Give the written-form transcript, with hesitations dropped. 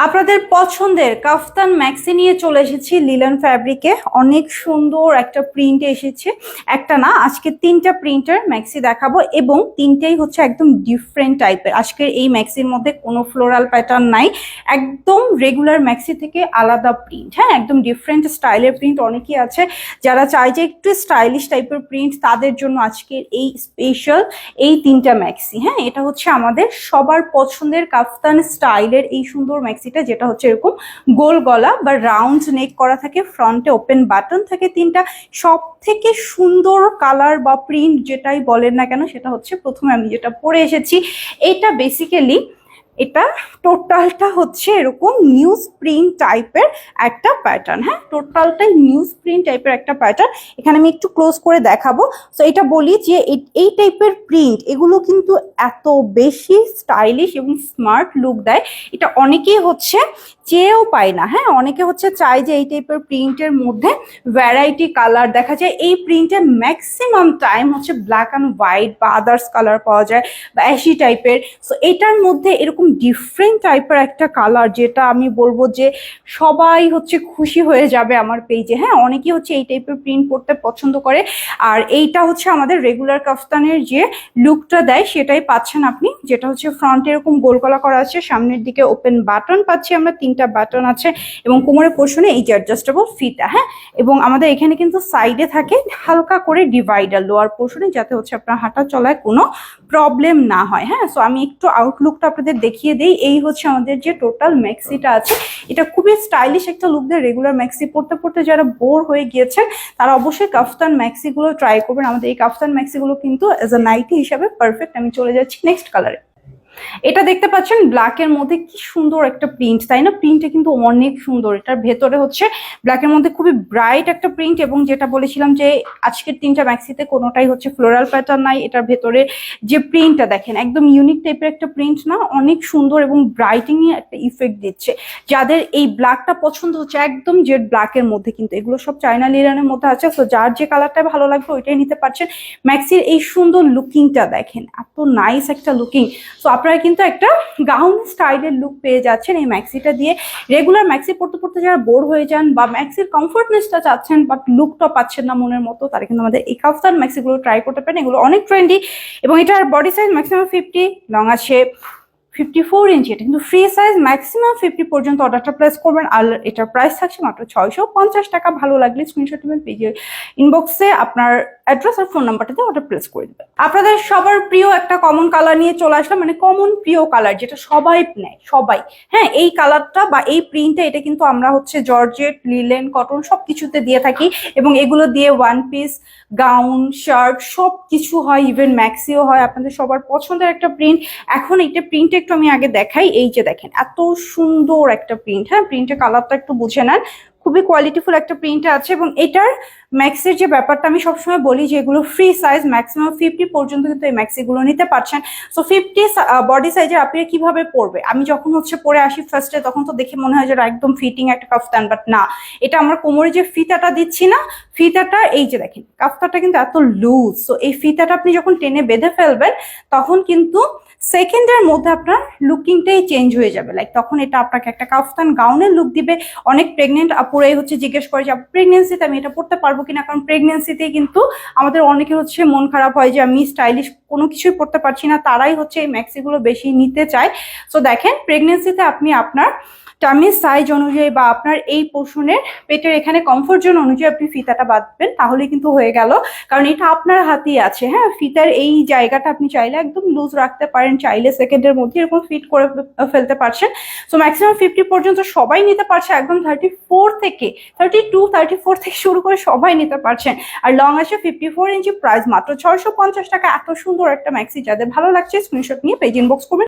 আপনাদের পছন্দের কাফতান ম্যাক্সি নিয়ে চলে এসেছি লিলেন ফ্যাব্রিকে। অনেক সুন্দর একটা প্রিন্ট এসেছে, একটা না আজকে তিনটা প্রিন্টার ম্যাক্সি দেখাবো এবং তিনটেই হচ্ছে একদম ডিফারেন্ট টাইপের। আজকের এই ম্যাক্সির মধ্যে কোনো ফ্লোরাল প্যাটার্ন নাই, একদম রেগুলার ম্যাক্সি থেকে আলাদা প্রিন্ট। হ্যাঁ, একদম ডিফারেন্ট স্টাইলের প্রিন্ট। অনেকেই আছে যারা চায় যে একটু স্টাইলিশ টাইপের প্রিন্ট, তাদের জন্য আজকের এই স্পেশাল এই তিনটা ম্যাক্সি। হ্যাঁ, এটা হচ্ছে আমাদের সবার পছন্দের কাফতান স্টাইলের এই সুন্দর ম্যাক্সিটা, যেটা হচ্ছে এরকম গোল গলা বা রাউন্ড নেক করা থাকে, ফ্রন্টে ওপেন বাটন থাকে তিনটা। সব থেকে সুন্দর কালার বা প্রিন্ট যেটাই বলেন না কেন, সেটা হচ্ছে প্রথমে আমি যেটা পরে এসেছি। এটা বেসিক্যালি এটা টোটালটা হচ্ছে এরকম নিউজ প্রিন্ট টাইপের একটা প্যাটার্ন। হ্যাঁ, টোটালটাই নিউজ প্রিন্ট টাইপের একটা প্যাটার্ন। এখানে আমি একটু ক্লোজ করে দেখাবো। সো এটা বলি যে এই টাইপের প্রিন্ট এগুলো কিন্তু এত বেশি স্টাইলিশ এবং স্মার্ট লুক দেয়, এটা অনেকেই হচ্ছে চেয়েও পায় না। হ্যাঁ, অনেকে হচ্ছে চায় যে এই টাইপের প্রিন্টের মধ্যে ভ্যারাইটি কালার দেখা যায়। এই প্রিন্টে ম্যাক্সিমাম টাইম হচ্ছে ব্ল্যাক অ্যান্ড হোয়াইট বা আদার্স কালার পাওয়া যায় বা অ্যাশি টাইপের। সো এটার মধ্যে এরকম ডিফারেন্ট টাইপের একটা কালার, যেটা আমি বলবো যে সবাই হচ্ছে খুশি হয়ে যাবে আমার পেজে। হ্যাঁ, অনেকেই হচ্ছে এই টাইপের প্রিন্ট পড়তে পছন্দ করে। আর এইটা হচ্ছে আমাদের রেগুলার কাফতানের যে লুকটা দেয় সেটাই পাচ্ছেন আপনি, যেটা হচ্ছে ফ্রন্টে এরকম গোল গলা করা আছে, সামনের দিকে ওপেন বাটন পাচ্ছি আমরা, তিনটা বাটন আছে এবং কোমরের পোর্শনে এই যে অ্যাডজাস্টেবল ফিতা। হ্যাঁ, এবং আমাদের এখানে কিন্তু সাইডে থাকে হালকা করে ডিভাইডার লোয়ার পোর্শনে, যাতে হচ্ছে আপনার হাঁটা চলায় কোনো প্রবলেম না হয়। হ্যাঁ, সো আমি একটু আউটলুকটা আপনাদের দেখিয়ে দিই। এই হচ্ছে আমাদের যে টোটাল ম্যাক্সিটা আছে, এটা খুবই স্টাইলিশ একটা লুক দেয়। রেগুলার ম্যাক্সি পড়তে পড়তে যারা বোর হয়ে গিয়েছেন তারা অবশ্যই কাফতান ম্যাক্সি গুলো ট্রাই করবেন। আমাদের এই কাফতান ম্যাক্সি গুলো কিন্তু এজ আ নাইটি হিসাবে পারফেক্ট। আমি চলে যাচ্ছি নেক্সট কালারে। এটা দেখতে পাচ্ছেন ব্ল্যাকের মধ্যে কি সুন্দর একটা প্রিন্ট, তাই না? প্রিন্টটা কিন্তু অনেক সুন্দর। এটার ভেতরে হচ্ছে ব্ল্যাকের মধ্যে খুবই ব্রাইট একটা প্রিন্ট, এবং যেটা বলেছিলাম যে আজকের তিনটা ম্যাক্সিতে কোনোটাই হচ্ছে ফ্লোরাল প্যাটার্ন নাই। এটার ভেতরে যে প্রিন্টটা দেখেন একদম ইউনিক টাইপের একটা প্রিন্ট, না অনেক সুন্দর এবং ব্রাইটিং একটা ইফেক্ট দিচ্ছে। যাদের এই ব্ল্যাকটা পছন্দ হচ্ছে একদম জেড ব্ল্যাকের মধ্যে, কিন্তু এগুলো সব চায়না লিনেনের মধ্যে আছে। তো যার যে কালারটা ভালো লাগবে ওইটাই নিতে পারছেন। ম্যাক্সির এই সুন্দর লুকিংটা দেখেন, এত নাইস একটা লুকিং। সো আপনারা কিন্তু একটা গাউন স্টাইলের লুক পেয়ে যাচ্ছেন এই ম্যাক্সিটা দিয়ে। রেগুলার ম্যাক্সি পড়তে পড়তে যারা বোর হয়ে যান বা ম্যাক্সির কমফোর্টনেসটা চাচ্ছেন বাট লুকটা পাচ্ছেন না মনের মতো, তারা কিন্তু আমাদের এই কাফতান ম্যাক্সিগুলো ট্রাই করতে পারেন। এগুলো অনেক ট্রেন্ডি এবং এটার বডি সাইজ ম্যাক্সিমাম 50, লং আছে 54 ইঞ্চি। এটা কিন্তু ফ্রি সাইজ, ম্যাক্সিমাম 50 পর্যন্ত অর্ডারটা প্লেস করবেন। আর এটার প্রাইস থাকছে মাত্র 650 টাকা। ভালো লাগলে স্ক্রিনশট নেবেন, পেজের ইনবক্সে আপনার অ্যাড্রেস আর ফোন নাম্বারটাতে অর্ডার প্লেস করে দেবেন। আপনাদের সবার প্রিয় একটা কমন কালার নিয়ে চলে আসলাম, মানে কমন প্রিয় কালার যেটা সবাই নেয়, সবাই। হ্যাঁ, এই কালারটা বা এই প্রিন্টটা এটা কিন্তু আমরা হচ্ছে জর্জেট, লিলেন, কটন সব কিছুতে দিয়ে থাকি এবং এগুলো দিয়ে ওয়ান পিস, গাউন, শার্ট সব কিছু হয়, ইভেন ম্যাক্সিও হয়। আপনাদের সবার পছন্দের একটা প্রিন্ট। এখন এইটা প্রিন্ট একটু আমি আগে দেখাই। এই যে দেখেন এত সুন্দর একটা প্রিন্ট। হ্যাঁ, প্রিন্টের কালারটা একটু বুঝে নেন, খুবই কোয়ালিটিফুল একটা প্রিন্ট আছে। এবং এটার ম্যাক্সের যে ব্যাপারটা আমি সবসময় বলি যে এগুলো ফ্রি সাইজ, ম্যাক্সিমাম 50 পর্যন্ত কিন্তু এই ম্যাক্সিগুলো নিতে পারছেন। সো 50 বডি সাইজের আপনি কিভাবে পরবে, আমি যখন হচ্ছে পরে আসি ফার্স্টে তখন তো দেখে মনে হয় যে একদম ফিটিং একটা কাফতান, বাট না, এটা আমরা কোমরে যে ফিতাটা দিচ্ছি না, ফিতাটা এই যে দেখেন কাফতাটা কিন্তু এত লুজ। সো এই ফিতাটা আপনি যখন টেনে বেঁধে ফেলবেন তখন কিন্তু সেকেন্ডের মধ্যে আপনার লুকিংটাই চেঞ্জ হয়ে যাবে। লাইক তখন এটা আপনাকে একটা কাফতান গাউনের লুক দিবে। অনেক প্রেগনেন্ট আপুরাই হচ্ছে জিজ্ঞেস করে যে প্রেগনেন্সিতে আমি এটা পড়তে পারবো কিনা, কারণ প্রেগনেন্সিতে কিন্তু আমাদের অনেকের হচ্ছে মন খারাপ হয় যে আমি স্টাইলিশ কোনো কিছুই পড়তে পারছি না, তারাই হচ্ছে এই ম্যাক্সিগুলো বেশি নিতে চায়। সো দেখেন প্রেগনেন্সিতে আপনি আপনার টামির সাইজ অনুযায়ী বা আপনার এই পোর্শনের পেটের এখানে কমফোর্ট জোন অনুযায়ী আপনি ফিতাটা বাঁধবেন, তাহলে কিন্তু হয়ে গেল। কারণ এটা আপনার হাতেই আছে। হ্যাঁ, ফিতার এই জায়গাটা আপনি চাইলে একদম লুজ রাখতে পারেন, চাইলে সেকেন্ডের মধ্যে এরকম ফিট করে ফেলতে পারছেন। সো ম্যাক্সিমাম 50 পর্যন্ত সবাই নিতে পারছে, একদম 34 থেকে 32, 34 থেকে শুরু করে সবাই নিতে পারছেন। আর লং আছে 54 ইঞ্চি, প্রাইস মাত্র 650 টাকা। এত সুন্দর একটা ম্যাক্সি, যাদের ভালো লাগছে স্ক্রিনশট নিয়ে পেজ ইনবক্স করবেন।